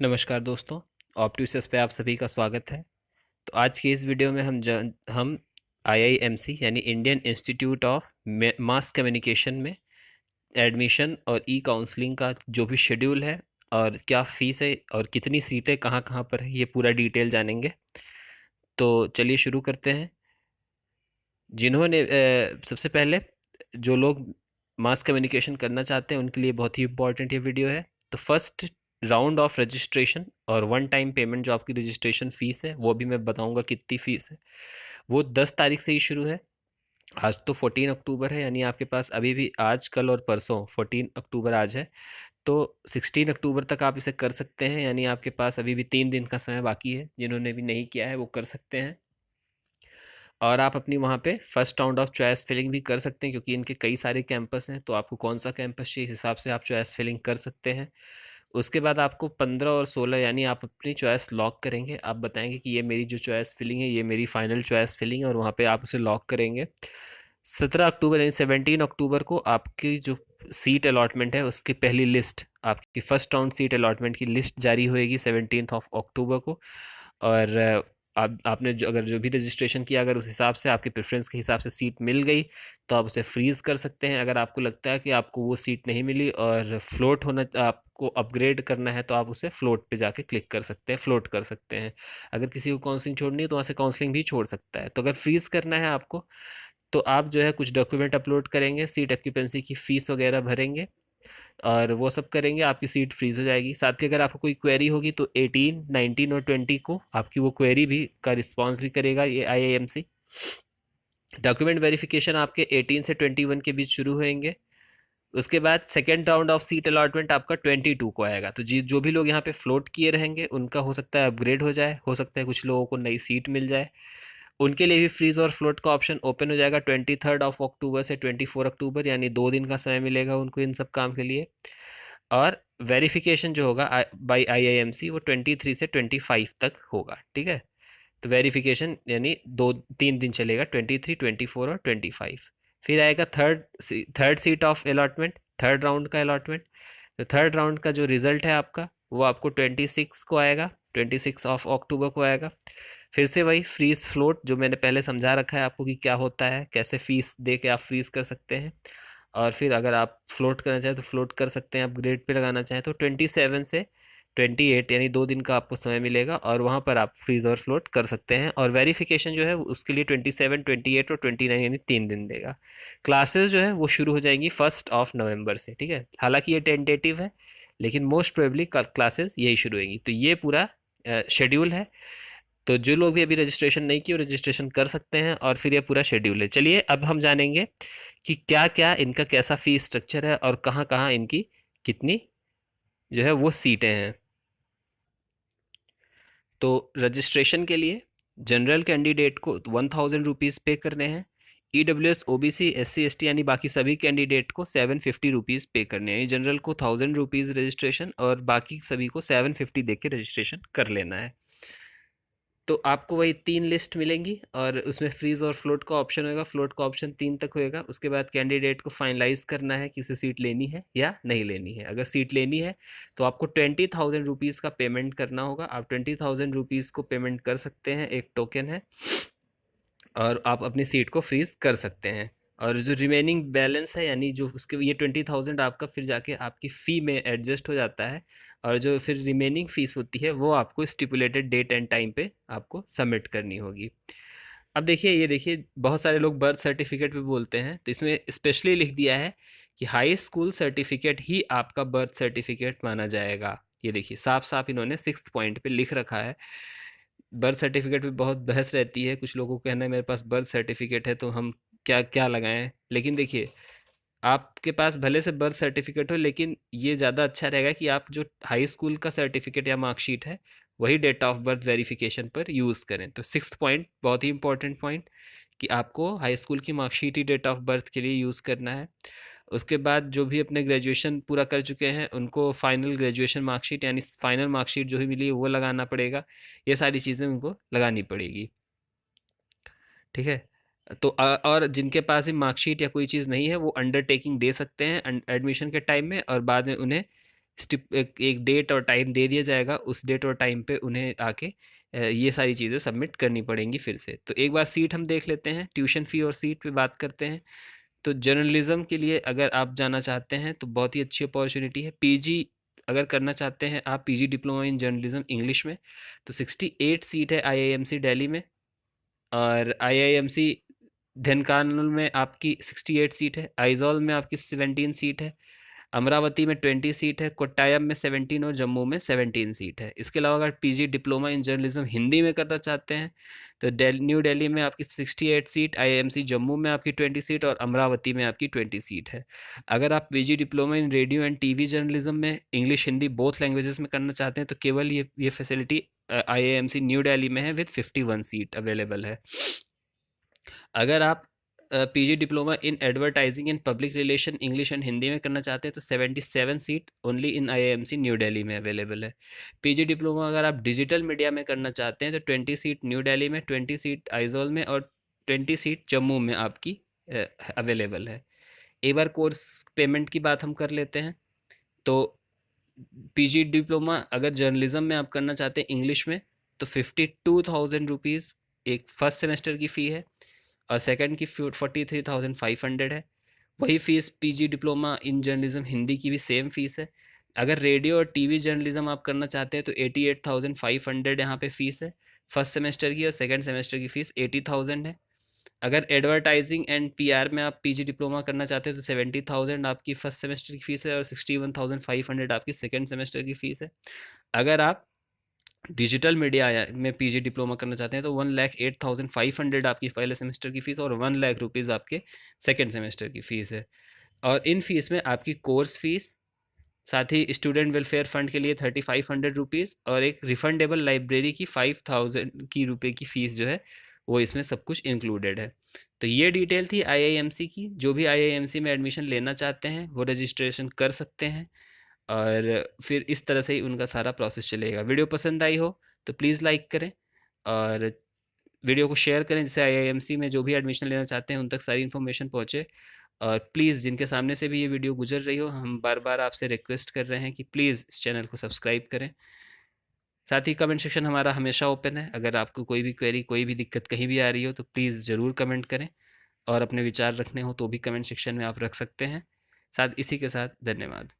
नमस्कार दोस्तों। ऑप्टूसिस पे आप सभी का स्वागत है। तो आज की इस वीडियो में हम आईआईएमसी यानी Indian institute of mass communication में एडमिशन और ई काउंसलिंग का जो भी शेड्यूल है और क्या फीस है और कितनी सीटें कहाँ कहाँ पर है, ये पूरा डिटेल जानेंगे। तो चलिए शुरू करते हैं। जिन्होंने सबसे पहले जो लोग मास कम्युनिकेशन करना चाहते हैं उनके लिए बहुत ही इंपॉर्टेंट ये वीडियो है। तो फर्स्ट राउंड ऑफ रजिस्ट्रेशन और वन टाइम पेमेंट जो आपकी रजिस्ट्रेशन फीस है वो भी मैं बताऊंगा कितनी फीस है। वो 10 तारीख से ही शुरू है। आज तो 14 अक्टूबर है, यानी आपके पास अभी भी आज कल और परसों 14 अक्टूबर आज है। तो 16 अक्टूबर तक आप इसे कर सकते हैं, यानी आपके पास अभी भी 3 दिन का समय बाकी है। जिन्होंने भी नहीं किया है वो कर सकते हैं। और आप अपनी वहाँ पे first round of choice filling भी कर सकते हैं, क्योंकि इनके कई सारे कैंपस हैं। तो आपको कौन सा कैंपस चाहिए, इस हिसाब से आप चॉइस फिलिंग कर सकते हैं। उसके बाद आपको 15 और 16 यानी आप अपनी चॉइस लॉक करेंगे। आप बताएंगे कि ये मेरी जो चॉइस फिलिंग है ये मेरी फाइनल चॉइस फिलिंग है, और वहाँ पे आप उसे लॉक करेंगे। 17 अक्टूबर यानी 17 अक्टूबर को आपकी जो सीट अलॉटमेंट है उसकी पहली लिस्ट, आपकी फर्स्ट राउंड सीट अलॉटमेंट की लिस्ट जारी होएगी 17 ऑफ अक्टूबर को। और आपने जो भी रजिस्ट्रेशन किया, अगर उस हिसाब से आपके प्रेफरेंस के हिसाब से सीट मिल गई तो आप उसे फ्रीज़ कर सकते हैं। अगर आपको लगता है कि आपको वो सीट नहीं मिली और फ्लोट होना, आपको अपग्रेड करना है, तो आप उसे फ्लोट पे जाके क्लिक कर सकते हैं, फ्लोट कर सकते हैं। अगर किसी को काउंसलिंग छोड़नी है तो वहाँ से काउंसलिंग भी छोड़ सकता है। तो अगर फ्रीज़ करना है आपको, तो आप जो है कुछ डॉक्यूमेंट अपलोड करेंगे, सीट ऑक्यूपेंसी की फ़ीस वगैरह भरेंगे और वो सब करेंगे, आपकी सीट फ्रीज हो जाएगी। साथ ही अगर आपको कोई क्वेरी होगी तो 18, 19 और 20 को आपकी वो क्वेरी भी का रिस्पॉन्स भी करेगा ये आईआईएमसी। डॉक्यूमेंट वेरिफिकेशन आपके 18 से 21 के बीच शुरू होंगे। उसके बाद second round of seat allotment आपका 22 को आएगा। तो जी जो भी लोग यहाँ पे फ्लोट किए रहेंगे उनका हो सकता है अपग्रेड हो जाए, हो सकता है कुछ लोगों को नई सीट मिल जाए। उनके लिए भी फ्रीज और फ्लोट का ऑप्शन ओपन हो जाएगा 23 अक्टूबर से 24 अक्टूबर, यानी 2 दिन का समय मिलेगा उनको इन सब काम के लिए। और वेरिफिकेशन जो होगा बाई आईआईएमसी वो 23 से 25 तक होगा, ठीक है। तो वेरिफिकेशन यानी 2-3 दिन चलेगा, 23, 24 और 25। फिर आएगा third seat of allotment, third round का अलॉटमेंट। तो थर्ड राउंड का जो रिजल्ट है आपका वो आपको 26 को आएगा, 26 ऑफ अक्टूबर को आएगा। फिर से वही फ्रीज फ्लोट जो मैंने पहले समझा रखा है आपको कि क्या होता है, कैसे फीस दे के आप फ्रीज कर सकते हैं। और फिर अगर आप फ्लोट करना चाहें तो फ्लोट कर सकते हैं, आप ग्रेड पे लगाना चाहें तो 27 से 28 यानी 2 दिन का आपको समय मिलेगा, और वहाँ पर आप फ्रीज और फ्लोट कर सकते हैं। और वेरिफिकेशन जो है उसके लिए 27, 28 और 29 यानी 3 दिन देगा। क्लासेस जो है वो शुरू हो जाएंगी 1 नवंबर से, ठीक है। हालांकि ये टेंटेटिव है, लेकिन मोस्ट प्रोबेबली क्लासेस यही शुरू होंगी। तो ये पूरा शेड्यूल है। तो जो लोग भी अभी रजिस्ट्रेशन नहीं किए वो रजिस्ट्रेशन कर सकते हैं, और फिर ये पूरा शेड्यूल है। चलिए अब हम जानेंगे कि क्या क्या इनका कैसा फीस स्ट्रक्चर है और कहाँ कहाँ इनकी कितनी जो है वो सीटें हैं। तो रजिस्ट्रेशन के लिए जनरल कैंडिडेट को 1000 रुपीज़ पे करने हैं। EWS OBC SC ST यानी बाकी सभी कैंडिडेट को 750 रुपीज़ पे करने हैं। जनरल को 1000 रुपीज़ रजिस्ट्रेशन और बाकी सभी को 750 दे के रजिस्ट्रेशन कर लेना है। तो आपको वही 3 लिस्ट मिलेंगी और उसमें फ्रीज और फ्लोट का ऑप्शन होगा। फ्लोट का ऑप्शन 3 तक होएगा। उसके बाद कैंडिडेट को फाइनलाइज करना है कि उसे सीट लेनी है या नहीं लेनी है। अगर सीट लेनी है तो आपको 20,000 रुपीज़ का पेमेंट करना होगा। आप 20,000 रुपीज़ को पेमेंट कर सकते हैं, एक टोकन है, और आप अपनी सीट को फ्रीज कर सकते हैं। और जो रिमेनिंग बैलेंस है यानी जो उसके ये 20,000 आपका फिर जाके आपकी फ़ी में एडजस्ट हो जाता है, और जो फिर रिमेनिंग फीस होती है वो आपको स्टिपुलेटेड डेट एंड टाइम पे आपको सबमिट करनी होगी। अब देखिए, ये देखिए बहुत सारे लोग बर्थ सर्टिफिकेट भी बोलते हैं, तो इसमें स्पेशली लिख दिया है कि हाई स्कूल सर्टिफिकेट ही आपका बर्थ सर्टिफिकेट माना जाएगा। ये देखिए साफ साफ इन्होंने 6th पॉइंट पे लिख रखा है। बर्थ सर्टिफिकेट में बहुत बहस रहती है, कुछ लोगों को कहना है मेरे पास बर्थ सर्टिफिकेट है तो हम क्या क्या लगाएं। लेकिन देखिए, आपके पास भले से बर्थ सर्टिफिकेट हो, लेकिन ये ज़्यादा अच्छा रहेगा कि आप जो हाई स्कूल का सर्टिफिकेट या मार्कशीट है वही डेट ऑफ बर्थ वेरिफिकेशन पर यूज़ करें। तो 6th पॉइंट बहुत ही इंपॉर्टेंट पॉइंट, कि आपको हाई स्कूल की मार्कशीट ही डेट ऑफ बर्थ के लिए यूज़ करना है। उसके बाद जो भी अपने ग्रेजुएशन पूरा कर चुके हैं उनको फाइनल ग्रेजुएशन मार्कशीट यानी फाइनल मार्कशीट जो भी मिली है वो लगाना पड़ेगा। ये सारी चीज़ें उनको लगानी पड़ेगी, ठीक है। तो और जिनके पास भी मार्कशीट या कोई चीज़ नहीं है वो अंडरटेकिंग दे सकते हैं एडमिशन के टाइम में, और बाद में उन्हें एक डेट और टाइम दे दिया जाएगा, उस डेट और टाइम पे उन्हें आके ये सारी चीज़ें सबमिट करनी पड़ेंगी फिर से। तो एक बार सीट हम देख लेते हैं, ट्यूशन फ़ी और सीट पे बात करते हैं। तो जर्नलिज्म के लिए अगर आप जाना चाहते हैं तो बहुत ही अच्छी अपॉर्चुनिटी है। पीजी अगर करना चाहते हैं आप, PG diploma in journalism English में, तो 68 सीट है आईआईएमसी दिल्ली में। और आईआईएमसी ढेनकानल में आपकी 68 सीट है, आइजॉल में आपकी 17 सीट है, अमरावती में 20 सीट है, कोट्टायम में 17 और जम्मू में 17 सीट है। इसके अलावा अगर PG diploma in journalism Hindi में करना चाहते हैं तो न्यू दिल्ली में आपकी 68 सीट, आईएमसी जम्मू में आपकी 20 सीट और अमरावती में आपकी 20 सीट है। अगर आप PG diploma in radio and TV journalism में इंग्लिश हिंदी बोथ लैंग्वेजेस में करना चाहते हैं तो केवल ये फैसिलिटी आईआईएमसी न्यू दिल्ली में है, विद 51 सीट अवेलेबल है। अगर आप PG diploma in advertising and public relation English and Hindi में करना चाहते हैं तो 77 seat only in IIMC new Delhi में अवेलेबल है। पीजी डिप्लोमा अगर आप डिजिटल मीडिया में करना चाहते हैं तो 20 सीट न्यू दिल्ली में, 20 सीट आइजोल में और 20 सीट जम्मू में आपकी अवेलेबल है। एक बार कोर्स पेमेंट की बात हम कर लेते हैं। तो पीजी डिप्लोमा अगर जर्नलिज्म में आप करना चाहते हैं इंग्लिश में तो 52,000 रुपीज़ एक फर्स्ट सेमेस्टर की फ़ी है और सेकंड की 43,500 है। वही fees PG diploma in journalism Hindi की भी सेम फीस है। अगर रेडियो और टीवी जर्नलिज्म आप करना चाहते हैं तो 88,500 यहाँ पे फीस है फर्स्ट सेमेस्टर की, और सेकंड सेमेस्टर की फ़ीस 80,000 है। अगर एडवर्टाइजिंग एंड पीआर में आप पीजी डिप्लोमा करना चाहते हैं तो 70,000 आपकी फर्स्ट सेमेस्टर की फ़ीस है और 61,500 आपकी सेकंड सेमेस्टर की फ़ीस है। अगर आप डिजिटल मीडिया में पीजी डिप्लोमा करना चाहते हैं तो 1,08,500 आपकी पहले सेमेस्टर की फ़ीस और 1,00,000 रुपीज़ आपके सेकेंड सेमेस्टर की फ़ीस है। और इन फीस में आपकी कोर्स फीस, साथ ही स्टूडेंट वेलफेयर फंड के लिए 3,500 रुपीज़ और एक रिफंडेबल लाइब्रेरी की 5,000 की रुपए की फ़ीस जो है वो इसमें सब कुछ इंक्लूडेड है। तो ये डिटेल थी आईआईएमसी की। जो भी आईआईएमसी में एडमिशन लेना चाहते हैं वो रजिस्ट्रेशन कर सकते हैं और फिर इस तरह से ही उनका सारा प्रोसेस चलेगा। वीडियो पसंद आई हो तो प्लीज़ लाइक करें और वीडियो को शेयर करें जिससे आईआईएमसी में जो भी एडमिशन लेना चाहते हैं उन तक सारी इन्फॉर्मेशन पहुंचे। और प्लीज़ जिनके सामने से भी ये वीडियो गुजर रही हो, हम बार बार आपसे रिक्वेस्ट कर रहे हैं कि प्लीज़ इस चैनल को सब्सक्राइब करें। साथ ही कमेंट सेक्शन हमारा हमेशा ओपन है, अगर आपको कोई भी क्वेरी, कोई भी दिक्कत कहीं भी आ रही हो तो प्लीज़ ज़रूर कमेंट करें और अपने विचार रखने हो तो भी कमेंट सेक्शन में आप रख सकते हैं। साथ इसी के साथ धन्यवाद।